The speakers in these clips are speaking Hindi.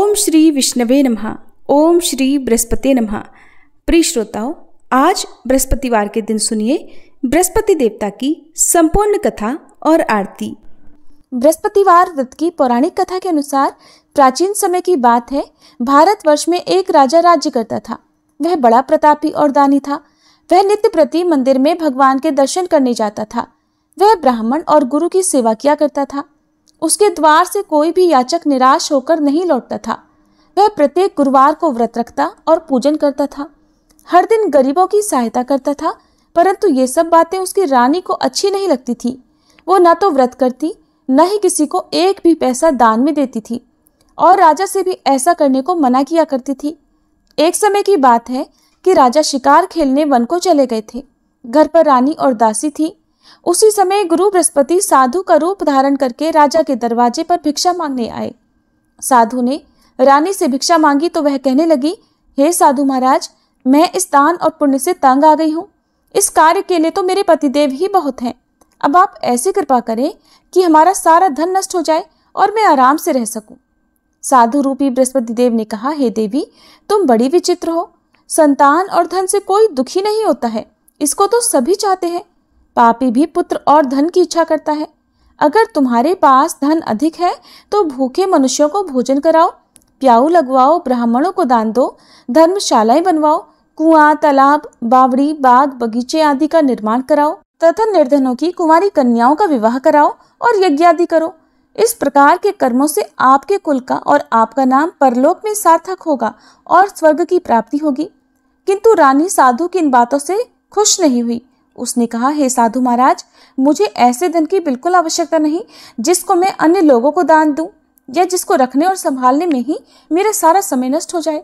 ओम श्री विष्णवे नमः। ओम श्री बृहस्पति नमः। प्रिय श्रोताओं, आज बृहस्पतिवार के दिन सुनिए बृहस्पति देवता की संपूर्ण कथा और आरती। बृहस्पतिवार व्रत की पौराणिक कथा के अनुसार प्राचीन समय की बात है। भारतवर्ष में एक राजा राज्य करता था। वह बड़ा प्रतापी और दानी था। वह नित्य प्रति मंदिर में भगवान के दर्शन करने जाता था। वह ब्राह्मण और गुरु की सेवा किया करता था। उसके द्वार से कोई भी याचक निराश होकर नहीं लौटता था। वह प्रत्येक गुरुवार को व्रत रखता और पूजन करता था। हर दिन गरीबों की सहायता करता था, परंतु ये सब बातें उसकी रानी को अच्छी नहीं लगती थी। वो न तो व्रत करती, न ही किसी को एक भी पैसा दान में देती थी और राजा से भी ऐसा करने को मना किया करती थी। एक समय की बात है कि राजा शिकार खेलने वन को चले गए थे। घर पर रानी और दासी थी। उसी समय गुरु बृहस्पति साधु का रूप धारण करके राजा के दरवाजे पर भिक्षा मांगने आए। साधु ने रानी से भिक्षा मांगी तो वह कहने लगी, हे साधु महाराज, मैं इस दान और पुण्य से तंग आ गई हूँ। इस कार्य के लिए तो मेरे पतिदेव ही बहुत हैं। अब आप ऐसी कृपा करें कि हमारा सारा धन नष्ट हो जाए और मैं आराम से रह सकूं। साधु रूपी बृहस्पति देव ने कहा, हे देवी, तुम बड़ी विचित्र हो। संतान और धन से कोई दुखी नहीं होता है, इसको तो सभी चाहते हैं। पापी भी पुत्र और धन की इच्छा करता है। अगर तुम्हारे पास धन अधिक है तो भूखे मनुष्यों को भोजन कराओ, प्याऊ लगवाओ, ब्राह्मणों को दान दो, धर्मशालाएं बनवाओ, कुआं, तालाब, बावड़ी, बाग, बगीचे आदि का निर्माण कराओ तथा निर्धनों की कुंवारी कन्याओं का विवाह कराओ और यज्ञ आदि करो। इस प्रकार के कर्मों से आपके कुल का और आपका नाम परलोक में सार्थक होगा और स्वर्ग की प्राप्ति होगी। किंतु रानी साधु की इन बातों से खुश नहीं हुई। उसने कहा, हे साधु महाराज, मुझे ऐसे धन की बिल्कुल आवश्यकता नहीं जिसको मैं अन्य लोगों को दान दूं या जिसको रखने और संभालने में ही मेरा सारा समय नष्ट हो जाए।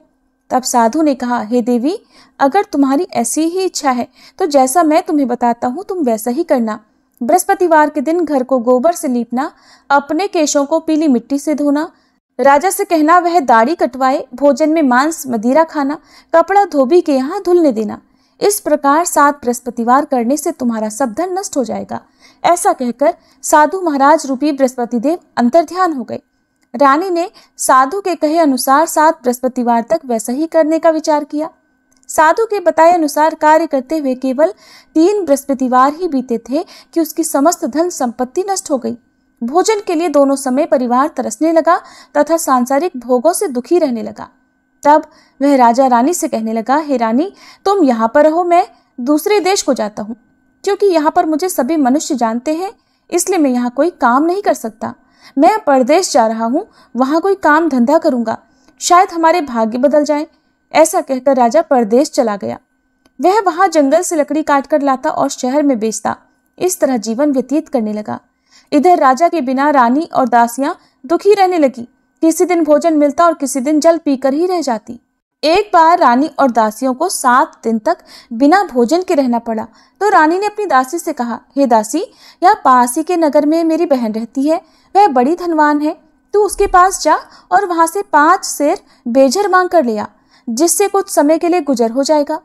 तब साधु ने कहा, हे देवी, अगर तुम्हारी ऐसी ही इच्छा है तो जैसा मैं तुम्हें बताता हूँ तुम वैसा ही करना। बृहस्पतिवार के दिन घर को गोबर से लीपना, अपने केशों को पीली मिट्टी से धोना, राजा से कहना वह दाढ़ी कटवाए, भोजन में मांस मदिरा खाना, कपड़ा धोबी के यहाँ धुलने देना। इस प्रकार 7 बृहस्पतिवार करने से तुम्हारा सब धन नष्ट हो जाएगा। ऐसा कहकर साधु महाराज रूपी बृहस्पति देव अंतर्ध्यान हो गए। रानी ने साधु के कहे अनुसार 7 बृहस्पतिवार तक वैसा ही करने का विचार किया। साधु के बताए अनुसार कार्य करते हुए केवल 3 बृहस्पतिवार ही बीते थे कि उसकी समस्त धन संपत्ति नष्ट हो गई। भोजन के लिए दोनों समय परिवार तरसने लगा तथा सांसारिक भोगों से दुखी रहने लगा। तब वह राजा रानी से कहने लगा, हे रानी, तुम यहाँ पर रहो, मैं दूसरे देश को जाता हूँ। क्योंकि यहाँ पर मुझे सभी मनुष्य जानते हैं, इसलिए मैं यहाँ कोई काम नहीं कर सकता। मैं परदेश जा रहा हूँ, वहाँ कोई काम धंधा करूँगा, शायद हमारे भाग्य बदल जाएं। ऐसा कहकर राजा परदेश चला गया। वह वहाँ जंगल से लकड़ी काट कर लाता और शहर में बेचता। इस तरह जीवन व्यतीत करने लगा। इधर राजा के बिना रानी और दासियां दुखी रहने लगी। किसी दिन भोजन मिलता और किसी दिन जल पीकर ही रह जाती। एक बार रानी और दासियों को 7 दिन तक बिना भोजन के रहना पड़ा तो रानी ने अपनी दासी से कहा, हे दासी, यहाँ पास ही के नगर में मेरी बहन रहती है, वह बड़ी धनवान है। तू उसके पास जा और वहां से 5 सेर बेझर मांग कर ले आ, जिससे कुछ समय के लिए गुजर हो जाएगा।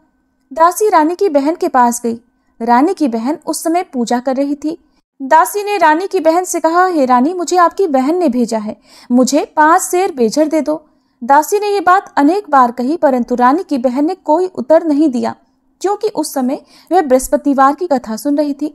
दासी रानी की बहन के पास गई। रानी की बहन उस समय पूजा कर रही थी। दासी ने रानी की बहन से कहा, हे रानी, मुझे आपकी बहन ने भेजा है, मुझे 5 सेर बेझर दे दो। दासी ने ये बात अनेक बार कही, परंतु रानी की बहन ने कोई उत्तर नहीं दिया, क्योंकि उस समय वह बृहस्पतिवार की कथा सुन रही थी।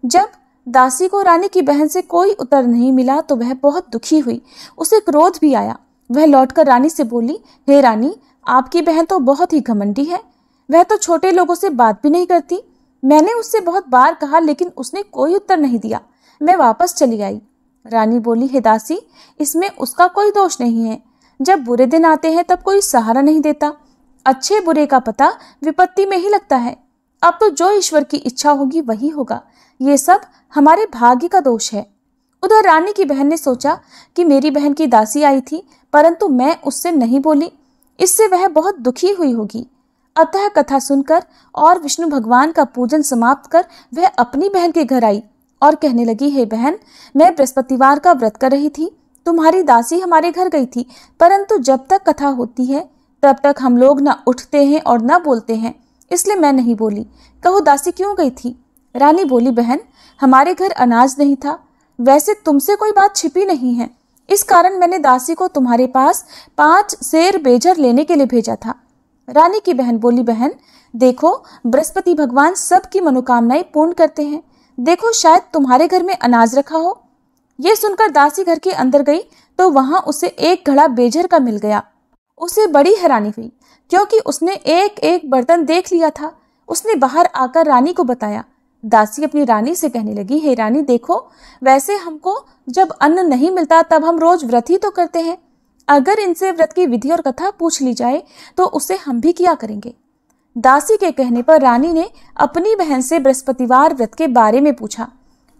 जब दासी को रानी की बहन से कोई उत्तर नहीं मिला तो वह बहुत दुखी हुई। उसे क्रोध भी आया। वह लौटकर रानी से बोली, हे रानी, आपकी बहन तो बहुत ही घमंडी है। वह तो छोटे लोगों से बात भी नहीं करती। मैंने उससे बहुत बार कहा, लेकिन उसने कोई उत्तर नहीं दिया। मैं वापस चली आई। रानी बोली, हे दासी, इसमें उसका कोई दोष नहीं है। जब बुरे दिन आते हैं तब कोई सहारा नहीं देता। अच्छे बुरे का पता विपत्ति में ही लगता है। अब तो जो ईश्वर की इच्छा होगी वही होगा। ये सब हमारे भाग्य का दोष है। उधर रानी की बहन ने सोचा कि मेरी बहन की दासी आई थी, परंतु मैं उससे नहीं बोली, इससे वह बहुत दुखी हुई होगी। अतः कथा सुनकर और विष्णु भगवान का पूजन समाप्त कर वह अपनी बहन के घर आई और कहने लगी, हे बहन, मैं बृहस्पतिवार का व्रत कर रही थी। तुम्हारी दासी हमारे घर गई थी, परंतु जब तक कथा होती है तब तक हम लोग न उठते हैं और न बोलते हैं, इसलिए मैं नहीं बोली। कहो दासी क्यों गई थी? रानी बोली, बहन, हमारे घर अनाज नहीं था। वैसे तुमसे कोई बात छिपी नहीं है, इस कारण मैंने दासी को तुम्हारे पास 5 सेर बेजर लेने के लिए भेजा था। रानी की बहन बोली, बहन देखो, बृहस्पति भगवान सबकी मनोकामनाएं पूर्ण करते हैं। देखो, शायद तुम्हारे घर में अनाज रखा हो। ये सुनकर दासी घर के अंदर गई तो वहां उसे एक घड़ा बेजर का मिल गया। उसे बड़ी हैरानी हुई क्योंकि उसने एक एक बर्तन देख लिया था। उसने बाहर आकर रानी को बताया। दासी अपनी रानी से कहने लगी, हे रानी देखो, वैसे हमको जब अन्न नहीं मिलता तब हम रोज व्रत ही तो करते हैं। अगर इनसे व्रत की विधि और कथा पूछ ली जाए तो उसे हम भी किया करेंगे। दासी के कहने पर रानी ने अपनी बहन से बृहस्पतिवार व्रत के बारे में पूछा।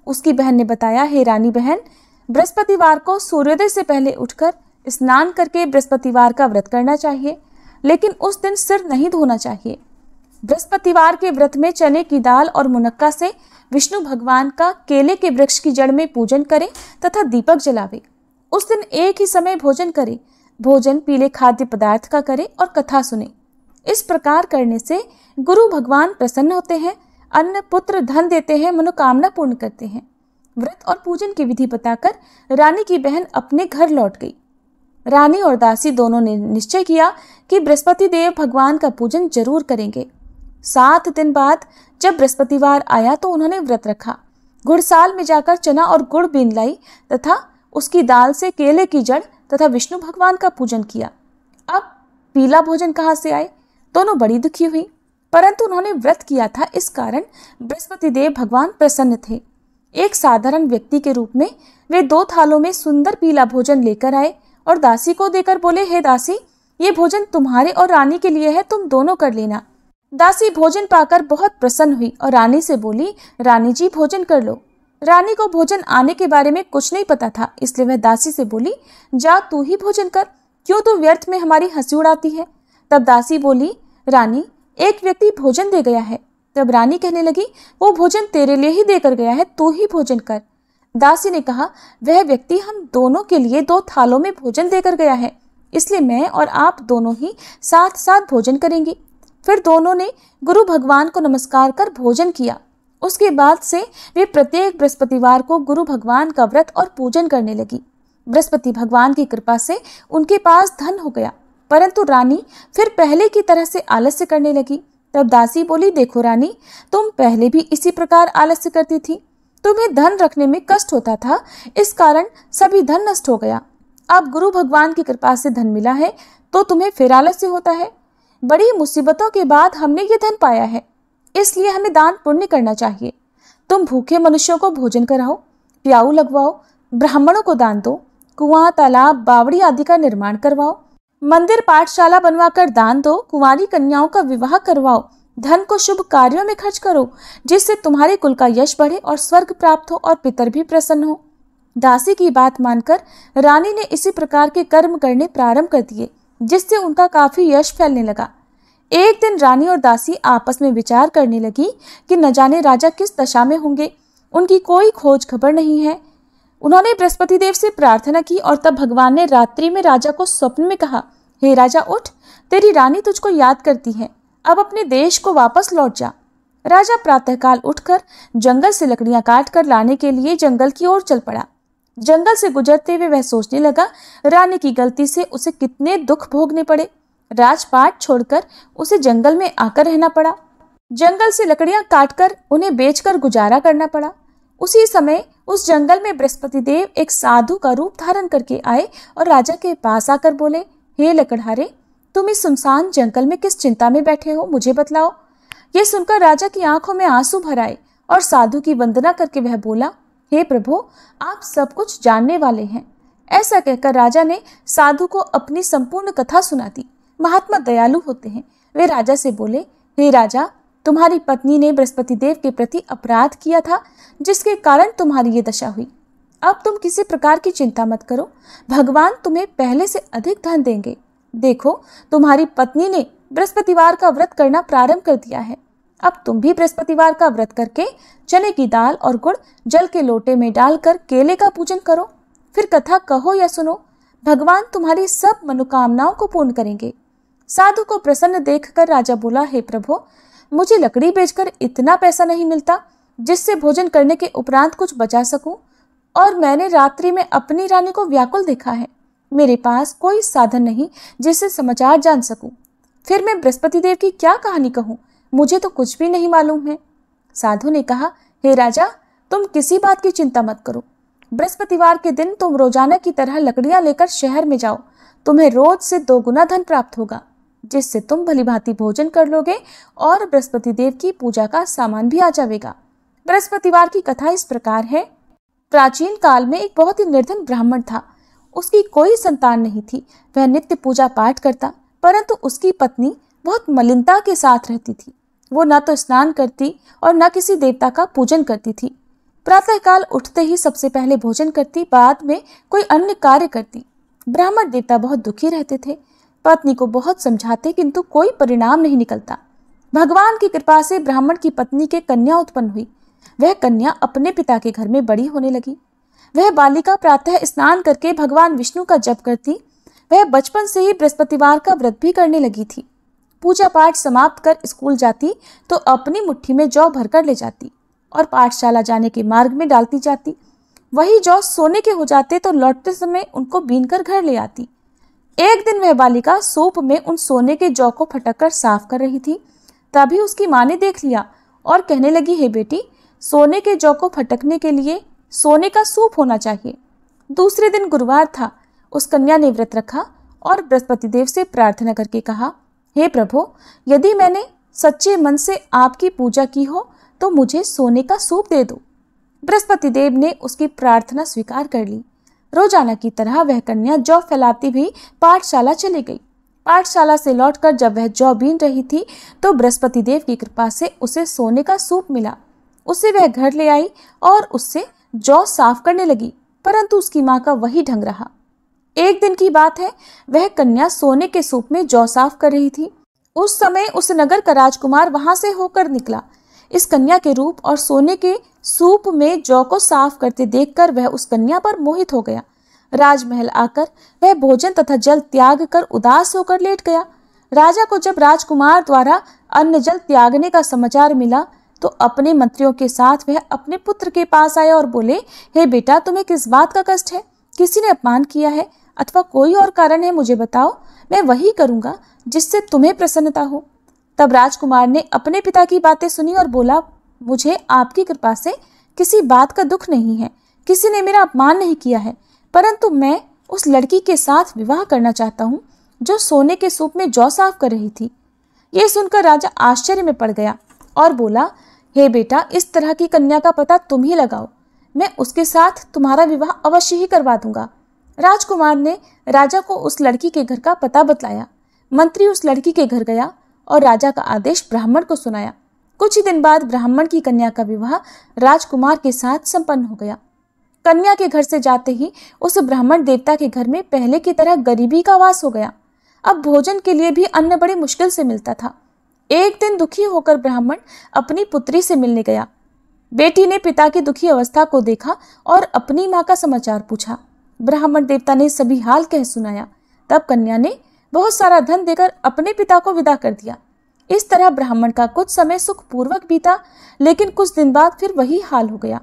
उसकी बहन ने बताया, हे रानी बहन, बृहस्पतिवार को सूर्योदय से पहले उठकर स्नान करके बृहस्पतिवार का व्रत करना चाहिए, लेकिन उस दिन सिर नहीं धोना चाहिए। बृहस्पतिवार के व्रत में चने की दाल और मुनक्का से विष्णु भगवान का केले के वृक्ष की जड़ में पूजन करें तथा दीपक जलावे। उस दिन एक ही समय भोजन करें। भोजन पीले खाद्य पदार्थ का करें और कथा सुने। इस प्रकार करने से गुरु भगवान प्रसन्न होते हैं, अन्न पुत्र धन देते हैं, मनोकामना पूर्ण करते हैं। व्रत और पूजन की विधि बताकर रानी की बहन अपने घर लौट गई। रानी और दासी दोनों ने निश्चय किया कि बृहस्पति देव भगवान का पूजन जरूर करेंगे। 7 दिन बाद जब बृहस्पतिवार आया तो उन्होंने व्रत रखा। गुड़साल में जाकर चना और गुड़ बीन लाई तथा उसकी दाल से केले की जड़ तथा विष्णु भगवान का पूजन किया। अब पीला भोजन कहाँ से आए? दोनों बड़ी दुखी हुई, परंतु उन्होंने व्रत किया था, इस कारण बृहस्पति देव भगवान प्रसन्न थे। एक साधारण व्यक्ति के रूप में वे 2 थालों में सुंदर पीला भोजन लेकर आए और दासी को देकर बोले, हे दासी, ये भोजन तुम्हारे और रानी के लिए है, तुम दोनों कर लेना। दासी भोजन पाकर बहुत प्रसन्न हुई और रानी से बोली, रानी जी भोजन कर लो। रानी को भोजन आने के बारे में कुछ नहीं पता था, इसलिए वह दासी से बोली, जा तू ही भोजन कर, क्यों तू व्यर्थ में हमारी हंसी उड़ाती है। तब दासी बोली, रानी एक व्यक्ति भोजन दे गया है। तब रानी कहने लगी, वो भोजन तेरे लिए ही देकर गया है, तू ही भोजन कर। दासी ने कहा, वह व्यक्ति हम दोनों के लिए 2 थालों में भोजन देकर गया है, इसलिए मैं और आप दोनों ही साथ साथ भोजन करेंगे। फिर दोनों ने गुरु भगवान को नमस्कार कर भोजन किया। उसके बाद से वे प्रत्येक बृहस्पतिवार को गुरु भगवान का व्रत और पूजन करने लगी। बृहस्पति भगवान की कृपा से उनके पास धन हो गया, परंतु रानी फिर पहले की तरह से आलस्य करने लगी। तब दासी बोली, देखो रानी, तुम पहले भी इसी प्रकार आलस्य करती थी। तुम्हें धन रखने में कष्ट होता था, इस कारण सभी धन नष्ट हो गया। अब गुरु भगवान की कृपा से धन मिला है तो तुम्हें फिर आलस्य होता है। बड़ी मुसीबतों के बाद हमने ये धन पाया है, इसलिए हमें दान पुण्य करना चाहिए। तुम भूखे मनुष्यों को भोजन कराओ, प्याऊ लगवाओ, ब्राह्मणों को दान दो, कुआं, तालाब, बावड़ी आदि का निर्माण करवाओ, मंदिर पाठशाला बनवाकर दान दो, कुंवारी कन्याओं का विवाह करवाओ, धन को शुभ कार्यों में खर्च करो, जिससे तुम्हारे कुल का यश बढ़े और स्वर्ग प्राप्त हो और पितर भी प्रसन्न हो। दासी की बात मानकर रानी ने इसी प्रकार के कर्म करने प्रारंभ कर दिए, जिससे उनका काफी यश फैलने लगा। एक दिन रानी और दासी आपस में विचार करने लगी कि न जाने राजा किस दशा में होंगे, उनकी कोई खोज खबर नहीं है। उन्होंने बृहस्पति देव से प्रार्थना की और तब भगवान ने रात्रि में राजा को स्वप्न में कहा, हे राजा उठ, तेरी रानी तुझको याद करती है, अब अपने देश को वापस लौट जा। राजा प्रातःकाल उठकर जंगल से लकड़ियां काट कर लाने के लिए जंगल की ओर चल पड़ा। जंगल से गुजरते हुए वह सोचने लगा, रानी की गलती से उसे कितने दुख भोगने पड़े। राजपाट छोड़कर उसे जंगल में आकर रहना पड़ा। जंगल से लकड़ियां काटकर उन्हें बेचकर गुजारा करना पड़ा। उसी समय उस जंगल में बृहस्पति देव एक साधु का रूप धारण करके आए और राजा के पास आकर बोले, हे लकड़हारे, तुम इस सुनसान जंगल में किस चिंता में बैठे हो, मुझे बतलाओ। ये सुनकर राजा की आंखों में आंसू भर आए और साधु की वंदना करके वह बोला, हे प्रभु, आप सब कुछ जानने वाले हैं। ऐसा कहकर राजा ने साधु को अपनी संपूर्ण कथा सुना दी। महात्मा दयालु होते हैं। वे राजा से बोले, हे राजा, तुम्हारी पत्नी ने बृहस्पति देव के प्रति अपराध किया था, जिसके कारण तुम्हारी ये दशा हुई। अब तुम किसी प्रकार की चिंता मत करो, भगवान तुम्हें पहले से अधिक धन देंगे। देखो, तुम्हारी पत्नी ने बृहस्पतिवार का व्रत करना प्रारंभ कर दिया है। अब तुम भी बृहस्पतिवार का व्रत करके चने की दाल और गुड़ जल के लोटे में डालकर केले का पूजन करो, फिर कथा कहो या सुनो, भगवान तुम्हारी सब मनोकामनाओं को पूर्ण करेंगे। साधु को प्रसन्न देखकर राजा बोला, हे प्रभु, मुझे लकड़ी बेचकर इतना पैसा नहीं मिलता जिससे भोजन करने के उपरांत कुछ बचा सकूं। और मैंने रात्रि में अपनी रानी को व्याकुल देखा है। मेरे पास कोई साधन नहीं जिससे समाचार जान सकूं। फिर मैं बृहस्पति देव की क्या कहानी कहूं? मुझे तो कुछ भी नहीं मालूम है। साधु ने कहा, हे राजा, तुम किसी बात की चिंता मत करो। बृहस्पतिवार के दिन तुम रोजाना की तरह लकड़ियां लेकर शहर में जाओ। तुम्हें रोज से 2 गुना धन प्राप्त होगा, जिससे तुम भलीभांति भोजन कर लोगे और बृहस्पति देव की पूजा का सामान भी आ जाएगा। बृहस्पतिवार की कथा इस प्रकार है। प्राचीन काल में एक बहुत ही निर्धन ब्राह्मण था। उसकी कोई संतान नहीं थी। वह नित्य पूजा पाठ करता, परंतु उसकी पत्नी बहुत मलिनता के साथ रहती थी। वो न तो स्नान करती और न किसी देवता का पूजन करती थी। प्रातःकाल उठते ही सबसे पहले भोजन करती, बाद में कोई अन्य कार्य करती। ब्राह्मण देवता बहुत दुखी रहते थे। पत्नी को बहुत समझाते, किंतु कोई परिणाम नहीं निकलता। भगवान की कृपा से ब्राह्मण की पत्नी के कन्या उत्पन्न हुई। वह कन्या अपने पिता के घर में बड़ी होने लगी। वह बालिका प्रातः स्नान करके भगवान विष्णु का जप करती। वह बचपन से ही बृहस्पतिवार का व्रत भी करने लगी थी। पूजा पाठ समाप्त कर स्कूल जाती तो अपनी मुट्ठी में जौ भरकर ले जाती और पाठशाला जाने के मार्ग में डालती जाती। वही जौ सोने के हो जाते तो लौटते समय उनको बीनकर घर ले आती। एक दिन वह बालिका सूप में उन सोने के जौ को फटक कर साफ कर रही थी। तभी उसकी माँ ने देख लिया और कहने लगी, हे बेटी, सोने के जौ को फटकने के लिए सोने का सूप होना चाहिए। दूसरे दिन गुरुवार था। उस कन्या ने व्रत रखा और बृहस्पति देव से प्रार्थना करके कहा, हे प्रभु, यदि मैंने सच्चे मन से आपकी पूजा की हो तो मुझे सोने का सूप दे दो। बृहस्पति देव ने उसकी प्रार्थना स्वीकार कर ली। रोजाना की तरह वह कन्या जौ फैलाती भी पाठशाला चली गई। पाठशाला से लौटकर जब वह जौ बीन रही थी तो बृहस्पति देव की कृपा से उसे सोने का सूप मिला। उसे वह घर ले आई और उससे जौ साफ करने लगी, परंतु उसकी माँ का वही ढंग रहा। एक दिन की बात है, वह कन्या सोने के सूप में जौ साफ कर रही थी। उस समय उस नगर का राजकुमार वहां से होकर निकला। इस कन्या के रूप और सोने के सूप में जौ को साफ करते देखकर वह उस कन्या पर मोहित हो गया। राजमहल आकर वह भोजन तथा जल त्याग कर उदास होकर लेट गया। राजा को जब राजकुमार द्वारा अन्न जल त्यागने का समाचार मिला तो अपने मंत्रियों के साथ वह अपने पुत्र के पास आया और बोले, हे बेटा, तुम्हें किस बात का कष्ट है? किसी ने अपमान किया है अथवा कोई और कारण है? मुझे बताओ, मैं वही करूंगा जिससे तुम्हें प्रसन्नता हो। तब राजकुमार ने अपने पिता की बातें सुनी और बोला, मुझे आपकी कृपा से किसी बात का दुख नहीं है। किसी ने मेरा अपमान नहीं किया है, परंतु मैं उस लड़की के साथ विवाह करना चाहता हूँ जो सोने के सूप में जौ साफ कर रही थी। ये सुनकर राजा आश्चर्य में पड़ गया और बोला, हे बेटा, इस तरह की कन्या का पता तुम ही लगाओ। मैं उसके साथ तुम्हारा विवाह अवश्य ही करवा दूंगा। राजकुमार ने राजा को उस लड़की के घर का पता बतलाया। मंत्री उस लड़की के घर गया और राजा का आदेश ब्राह्मण को सुनाया। कुछ ही दिन बाद ब्राह्मण की कन्या का विवाह राजकुमार के साथ संपन्न हो गया। कन्या के घर से जाते ही उस ब्राह्मण देवता के घर में पहले की तरह गरीबी का वास हो गया। अब भोजन के लिए भी अन्न बड़ी मुश्किल से मिलता था। एक दिन दुखी होकर ब्राह्मण अपनी पुत्री से मिलने गया। बेटी ने पिता की दुखी अवस्था को देखा और अपनी माँ का समाचार पूछा। ब्राह्मण देवता ने सभी हाल कह सुनाया। तब कन्या ने बहुत सारा धन देकर अपने पिता को विदा कर दिया। इस तरह ब्राह्मण का कुछ समय सुखपूर्वक बीता, लेकिन कुछ दिन बाद फिर वही हाल हो गया।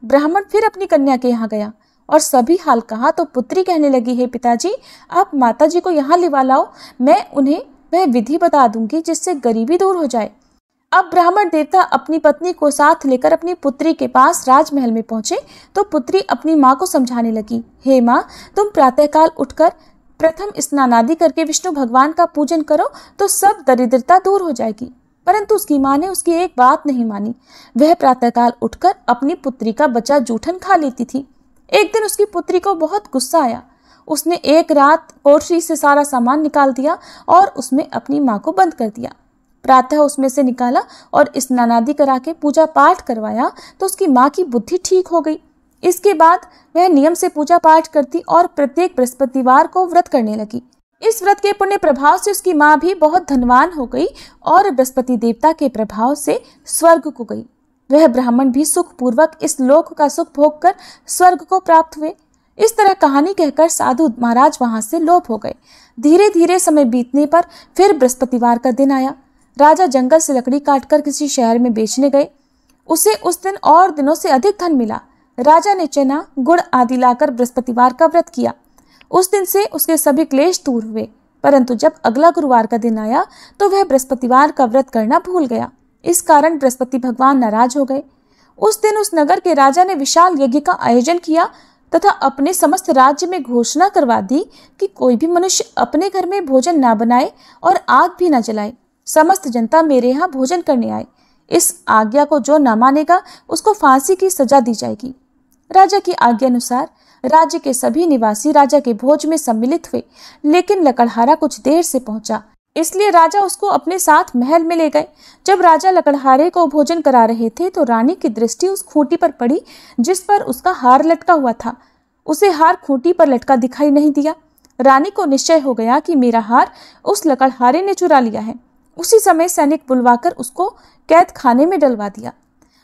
ब्राह्मण फिर अपनी कन्या के यहाँ गया और सभी हाल कहा तो पुत्री कहने लगी, हे पिताजी, आप माताजी को यहाँ लिवा लाओ, मैं उन्हें वह विधि बता दूंगी जिससे गरीबी दूर हो जाए। अब ब्राह्मण देवता अपनी पत्नी को साथ लेकर अपनी पुत्री के पास राजमहल में पहुंचे तो पुत्री अपनी माँ को समझाने लगी, हे माँ, तुम प्रातःकाल उठकर प्रथम स्नान आदि करके विष्णु भगवान का पूजन करो तो सब दरिद्रता दूर हो जाएगी। परंतु उसकी माँ ने उसकी एक बात नहीं मानी। वह प्रातःकाल उठकर अपनी पुत्री का बचा जूठन खा लेती थी। एक दिन उसकी पुत्री को बहुत गुस्सा आया। उसने एक रात कोठरी से सारा सामान निकाल दिया और उसमें अपनी माँ को बंद कर दिया। प्रातः उसमें से निकाला और स्नान आदि करा के पूजा पाठ करवाया तो उसकी माँ की बुद्धि ठीक हो गई। इसके बाद वह नियम से पूजा पाठ करती और प्रत्येक बृहस्पतिवार को व्रत करने लगी। इस व्रत के पुण्य प्रभाव से उसकी माँ भी बहुत धनवान हो गई और बृहस्पति देवता के प्रभाव से स्वर्ग को गई। वह ब्राह्मण भी सुखपूर्वक इस लोक का सुख भोग कर स्वर्ग को प्राप्त हुए। इस तरह कहानी कहकर साधु महाराज वहां से लोप हो गए। धीरे धीरे समय बीतने पर फिर बृहस्पतिवार का दिन आया। राजा जंगल से लकड़ी काटकर किसी शहर में बेचने गए। उसे उस दिन और दिनों से अधिक धन मिला। राजा ने चना, गुड़ आदि लाकर बृहस्पतिवार का व्रत किया। उस दिन से उसके सभी क्लेश दूर हुए। परंतु जब अगला गुरुवार का दिन आया तो वह बृहस्पतिवार का व्रत करना भूल गया। इस कारण बृहस्पति भगवान नाराज हो गए। उस दिन उस नगर के राजा ने विशाल यज्ञ का आयोजन किया तथा अपने समस्त राज्य में घोषणा करवा दी कि कोई भी मनुष्य अपने घर में भोजन ना बनाए और आग भी न जलाए। समस्त जनता मेरे यहाँ भोजन करने आए। इस आज्ञा को जो न मानेगा उसको फांसी की सजा दी जाएगी। राजा की आज्ञा अनुसार राज्य के सभी निवासी राजा के भोज में सम्मिलित हुए, लेकिन लकड़हारा कुछ देर से पहुंचा, इसलिए राजा उसको अपने साथ महल में ले गए। जब राजा लकड़हारे को भोजन करा रहे थे तो रानी की दृष्टि उस खूंटी पर पड़ी जिस पर उसका हार लटका हुआ था। उसे हार खूंटी पर लटका दिखाई नहीं दिया। रानी को निश्चय हो गया कि मेरा हार उस लकड़हारे ने चुरा लिया है। उसी समय सैनिक बुलवाकर उसको कैद खाने में डलवा दिया।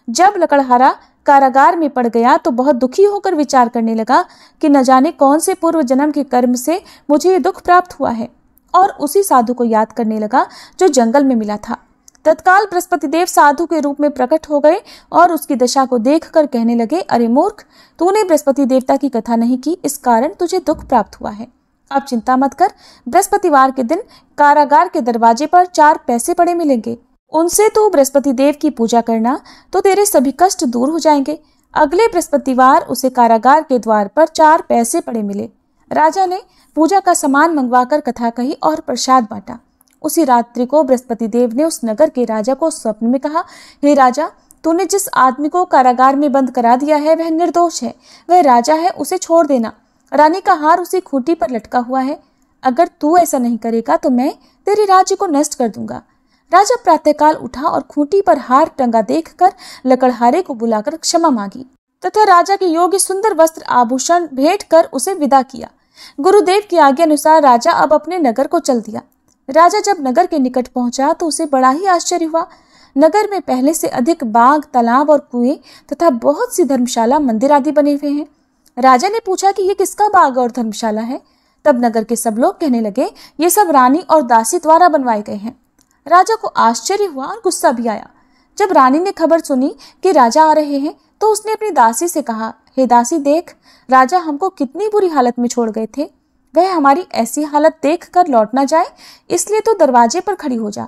जब लकड़हारा कारागार में पड़ गया तो बहुत दुखी होकर विचार करने लगा कि न जाने कौन से पूर्व जन्म के कर्म से मुझे ये दुख प्राप्त हुआ है, और उसी साधु को याद करने लगा जो जंगल में मिला था। तत्काल बृहस्पति देव साधु के रूप में प्रकट हो गए और उसकी दशा को देखकर कहने लगे, अरे मूर्ख, तूने बृहस्पति देवता की कथा नहीं की, इस कारण तुझे दुख प्राप्त हुआ है। अब चिंता मत कर, बृहस्पतिवार के दिन कारागार के दरवाजे पर 4 पैसे पड़े मिलेंगे। उनसे तू बृहस्पति देव की पूजा करना तो तेरे सभी कष्ट दूर हो जाएंगे। अगले बृहस्पतिवार उसे कारागार के द्वार पर 4 पैसे पड़े मिले। राजा ने पूजा का सामान मंगवाकर कथा कही और प्रसाद बांटा। उसी रात्रि को बृहस्पति देव ने उस नगर के राजा को स्वप्न में कहा, हे राजा, तूने जिस आदमी को कारागार में बंद करा दिया है वह निर्दोष है, वह राजा है, उसे छोड़ देना। रानी का हार उसी खूंटी पर लटका हुआ है। अगर तू ऐसा नहीं करेगा तो मैं तेरे राज्य को नष्ट कर दूंगा। राजा प्रातःकाल उठा और खूंटी पर हार टंगा देखकर लकड़हारे को बुलाकर क्षमा मांगी तथा राजा के योग्य सुंदर वस्त्र आभूषण भेंट कर उसे विदा किया। गुरुदेव की आज्ञा अनुसार राजा अब अपने नगर को चल दिया। राजा जब नगर के निकट पहुंचा तो उसे बड़ा ही आश्चर्य हुआ। नगर में पहले से अधिक बाग, तालाब और कुएं तथा बहुत सी धर्मशाला, मंदिर आदि बने हुए हैं। राजा ने पूछा कि ये किसका बाग और धर्मशाला है। तब नगर के सब लोग कहने लगे, ये सब रानी और दासी द्वारा बनवाए गए हैं। राजा को आश्चर्य हुआ और गुस्सा भी आया। जब रानी ने खबर सुनी कि राजा आ रहे हैं तो उसने अपनी दासी से कहा, हे दासी, देख, राजा हमको कितनी बुरी हालत में छोड़ गए थे। वह हमारी ऐसी हालत देखकर लौट ना जाए, इसलिए तो दरवाजे पर खड़ी हो जा।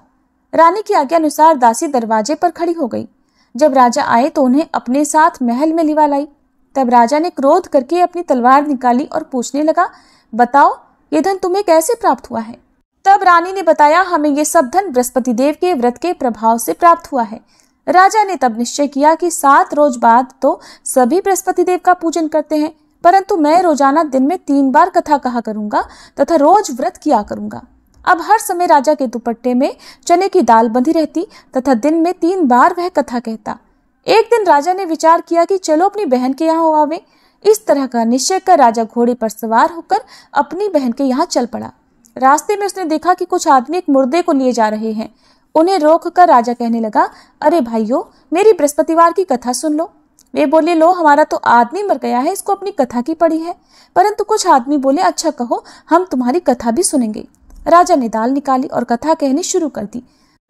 रानी की आज्ञा अनुसार दासी दरवाजे पर खड़ी हो गई। जब राजा आए तो उन्हें अपने साथ महल में लिवा लाई। तब राजा ने क्रोध करके अपनी तलवार निकाली और पूछने लगा, बताओ, ये धन तुम्हें कैसे प्राप्त हुआ है। तब रानी ने बताया, हमें ये सब धन बृहस्पति देव के व्रत के प्रभाव से प्राप्त हुआ है। राजा ने तब निश्चय किया कि 7 रोज बाद तो सभी बृहस्पति देव का पूजन करते हैं, परंतु मैं रोजाना दिन में 3 बार कथा कहा करूंगा तथा रोज व्रत किया करूंगा। अब हर समय राजा के दुपट्टे में चने की दाल बंधी रहती तथा दिन में 3 बार वह कथा कहता। एक दिन राजा ने विचार किया कि चलो अपनी बहन के यहाँ हो आवे। इस तरह का निश्चय कर राजा घोड़े पर सवार होकर अपनी बहन के यहाँ चल पड़ा। रास्ते में उसने देखा कि कुछ आदमी एक मुर्दे को लिए जा रहे हैं। उन्हें रोककर राजा कहने लगा, अरे भाइयों, मेरी बृहस्पतिवार की कथा सुन लो। वे बोले, लो, हमारा तो आदमी मर गया है, इसको अपनी कथा की पड़ी है। परंतु कुछ आदमी बोले, अच्छा कहो, हम तुम्हारी कथा भी सुनेंगे। राजा ने दाल निकाली और कथा कहनी शुरू कर दी।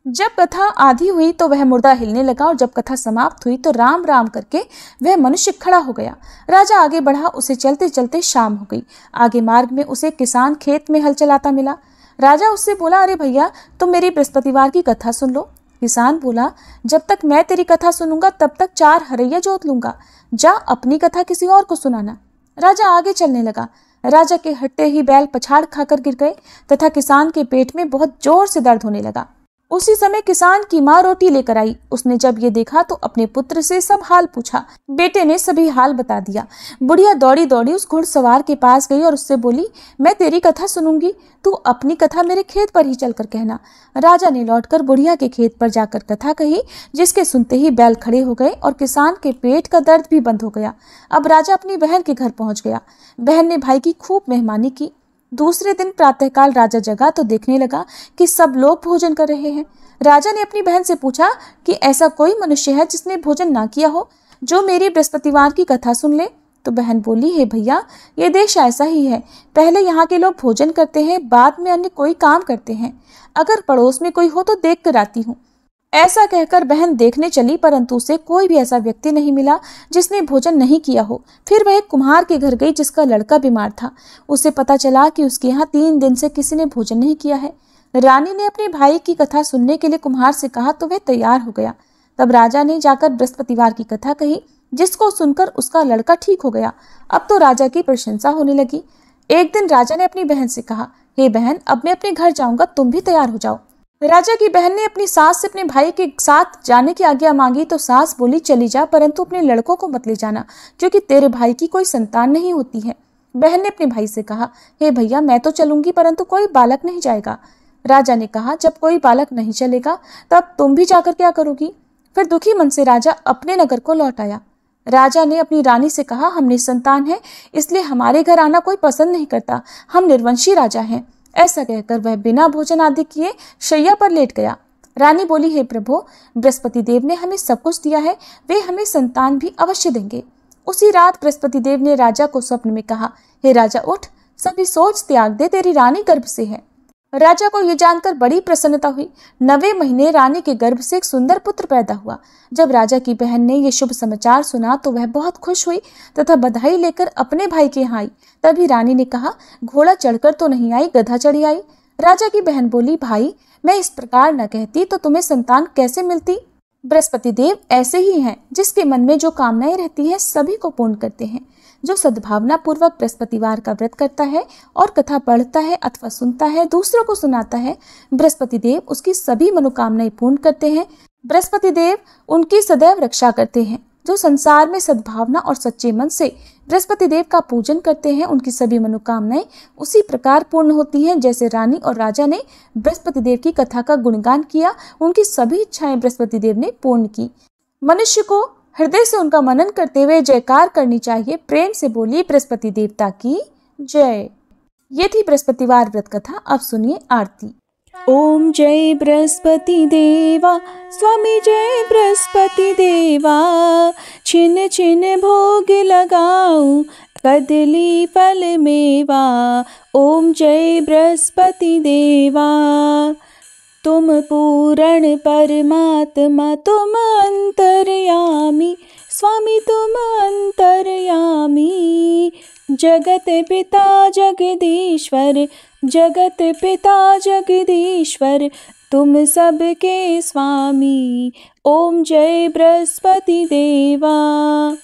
जब कथा आधी हुई तो वह मुर्दा हिलने लगा और जब कथा समाप्त हुई तो राम राम करके वह मनुष्य खड़ा हो गया। राजा आगे बढ़ा, उसे चलते चलते शाम हो गई। आगे मार्ग में उसे किसान खेत में हल चलाता मिला। राजा उससे बोला, अरे भैया, तुम मेरी बृहस्पतिवार की कथा सुन लो। किसान बोला, जब तक मैं तेरी कथा सुनूंगा तब तक 4 हरैया जोत लूंगा। जा अपनी कथा किसी और को सुनाना। राजा आगे चलने लगा। राजा के हटते ही बैल पछाड़ खाकर गिर गए तथा किसान के पेट में बहुत जोर से दर्द होने लगा। उसी समय किसान की माँ रोटी लेकर आई। उसने जब ये देखा तो अपने पुत्र से सब हाल पूछा। बेटे ने सभी हाल बता दिया। बुढ़िया दौड़ी दौड़ी उस घुड़सवार के पास गई और उससे बोली, मैं तेरी कथा सुनूंगी, तू अपनी कथा मेरे खेत पर ही चलकर कहना। राजा ने लौटकर बुढ़िया के खेत पर जाकर कथा कही, जिसके सुनते ही बैल खड़े हो गए और किसान के पेट का दर्द भी बंद हो गया। अब राजा अपनी बहन के घर पहुंच गया। बहन ने भाई की खूब मेहमानी की। दूसरे दिन प्रातःकाल राजा जगा तो देखने लगा कि सब लोग भोजन कर रहे हैं। राजा ने अपनी बहन से पूछा कि ऐसा कोई मनुष्य है जिसने भोजन ना किया हो, जो मेरी बृहस्पतिवार की कथा सुन ले। तो बहन बोली, हे भैया, ये देश ऐसा ही है। पहले यहाँ के लोग भोजन करते हैं, बाद में अन्य कोई काम करते हैं। अगर पड़ोस में कोई हो तो देख कर आती हूँ। ऐसा कहकर बहन देखने चली, परंतु उसे कोई भी ऐसा व्यक्ति नहीं मिला जिसने भोजन नहीं किया हो। फिर वह एक कुम्हार के घर गई जिसका लड़का बीमार था। उसे पता चला कि उसके यहाँ 3 दिन से किसी ने भोजन नहीं किया है। रानी ने अपने भाई की कथा सुनने के लिए कुम्हार से कहा तो वह तैयार हो गया। तब राजा ने जाकर बृहस्पतिवार की कथा कही, जिसको सुनकर उसका लड़का ठीक हो गया। अब तो राजा की प्रशंसा होने लगी। एक दिन राजा ने अपनी बहन से कहा, हे बहन, अब मैं अपने घर जाऊंगा, तुम भी तैयार हो जाओ। राजा की बहन ने अपनी सास से अपने भाई के साथ जाने की आज्ञा मांगी तो सास बोली, चली जा, परंतु अपने लड़कों को मत ले जाना, क्योंकि तेरे भाई की कोई संतान नहीं होती है। बहन ने अपने भाई से कहा, हे भैया, मैं तो चलूंगी, परंतु कोई बालक नहीं जाएगा। राजा ने कहा, जब कोई बालक नहीं चलेगा तब तुम भी जाकर क्या करोगी? फिर दुखी मन से राजा अपने नगर को लौट आया। राजा ने अपनी रानी से कहा, हम निसंतान हैं, इसलिए हमारे घर आना कोई पसंद नहीं करता, हम निर्वंशी राजा हैं। ऐसा कहकर वह बिना भोजन आदि किए शैया पर लेट गया। रानी बोली, हे प्रभु, बृहस्पति देव ने हमें सब कुछ दिया है, वे हमें संतान भी अवश्य देंगे। उसी रात बृहस्पति देव ने राजा को स्वप्न में कहा, हे राजा, उठ, सभी सोच त्याग दे, तेरी रानी गर्भ से है। राजा को यह जानकर बड़ी प्रसन्नता हुई। 9वें महीने रानी के गर्भ से एक सुंदर पुत्र पैदा हुआ। जब राजा की बहन ने यह शुभ समाचार सुना तो वह बहुत खुश हुई तथा बधाई लेकर अपने भाई के यहाँ आई। तभी रानी ने कहा, घोड़ा चढ़कर तो नहीं आई, गधा चढ़ी आई। राजा की बहन बोली, भाई, मैं इस प्रकार न कहती तो तुम्हें संतान कैसे मिलती? बृहस्पति देव ऐसे ही हैं, जिसके मन में जो कामनाएं रहती हैं सभी को पूर्ण करते हैं। जो सद्भावना पूर्वक बृहस्पतिवार का व्रत करता है और कथा पढ़ता है अथवा सुनता है, दूसरों को सुनाता है, बृहस्पति देव उसकी सभी मनोकामनाएं पूर्ण करते हैं। बृहस्पति देव उनकी सदैव रक्षा करते हैं। जो संसार में सद्भावना और सच्चे मन से बृहस्पति देव का पूजन करते हैं, उनकी सभी मनोकामनाएं उसी प्रकार पूर्ण होती हैं जैसे रानी और राजा ने बृहस्पति देव की कथा का गुणगान किया, उनकी सभी इच्छाएं बृहस्पति देव ने पूर्ण की। मनुष्य को हृदय से उनका मनन करते हुए जयकार करनी चाहिए। प्रेम से बोलिए, बृहस्पति देवता की जय। ये थी बृहस्पतिवार व्रत कथा। अब सुनिए आरती। ओम जय बृहस्पति देवा, स्वामी जय बृहस्पति देवा, छिन छिन भोग लगाऊं, कदली फल मेवा। ओम जय बृहस्पति देवा। तुम पूर्ण परमात्मा, तुम अंतर्यामी, स्वामी तुम अंतर्यामी। जगत पिता जगदीश्वर, जगत पिता जगदीश्वर, तुम सबके स्वामी। ओम जय बृहस्पति देवा।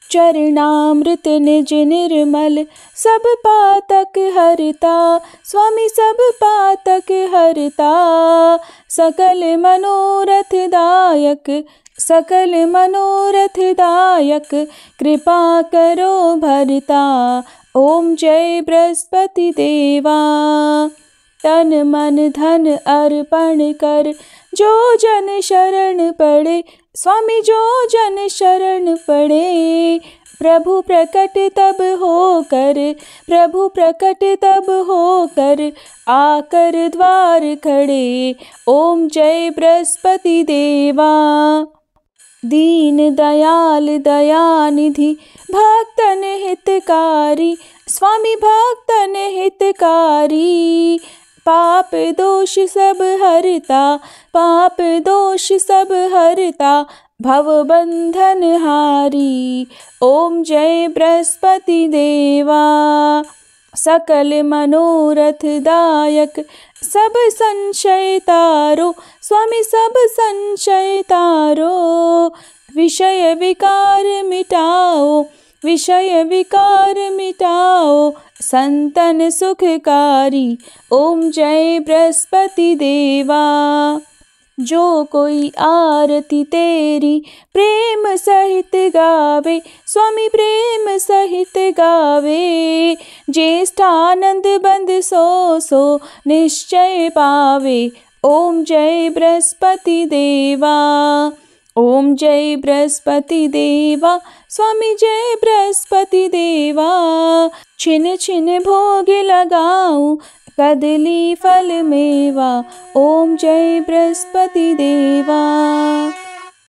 चरणामृत निज निर्मल, सब पातक हरता, स्वामी सब पातक हरता। सकल मनोरथ दायक, सकल मनोरथ दायक, कृपा करो भरता। ओम जय बृहस्पति देवा। तन मन धन अर्पण कर, जो जन शरण पड़े, स्वामी जो जन शरण पड़े। प्रभु प्रकट तब होकर, प्रभु प्रकट तब होकर, आकर द्वार खड़े। ओम जय बृहस्पति देवा। दीन दयाल दयानिधि, भक्तन हितकारी, स्वामी भक्तन हितकारी। पाप दोष सब हरता, पाप दोष सब हरता, भव बंधन हारी। ओम जय बृहस्पति देवा। सकल मनोरथ दायक, सब संशय तारो, स्वामी सब संशय तारो। विषय विकार मिटाओ, विषय विकार मिटाओ, संतन सुखकारी। ओम जय बृहस्पति देवा। जो कोई आरती तेरी प्रेम सहित गावे, स्वामी प्रेम सहित गावे। ज्येष्ठानंद बंद सो सो निश्चय पावे। ओम जय बृहस्पति देवा। ओम जय बृहस्पति देवा, स्वामी जय बृहस्पति देवा। छिन छिन भोग लगाऊं, कदली फल मेवा। ओम जय बृहस्पति देवा।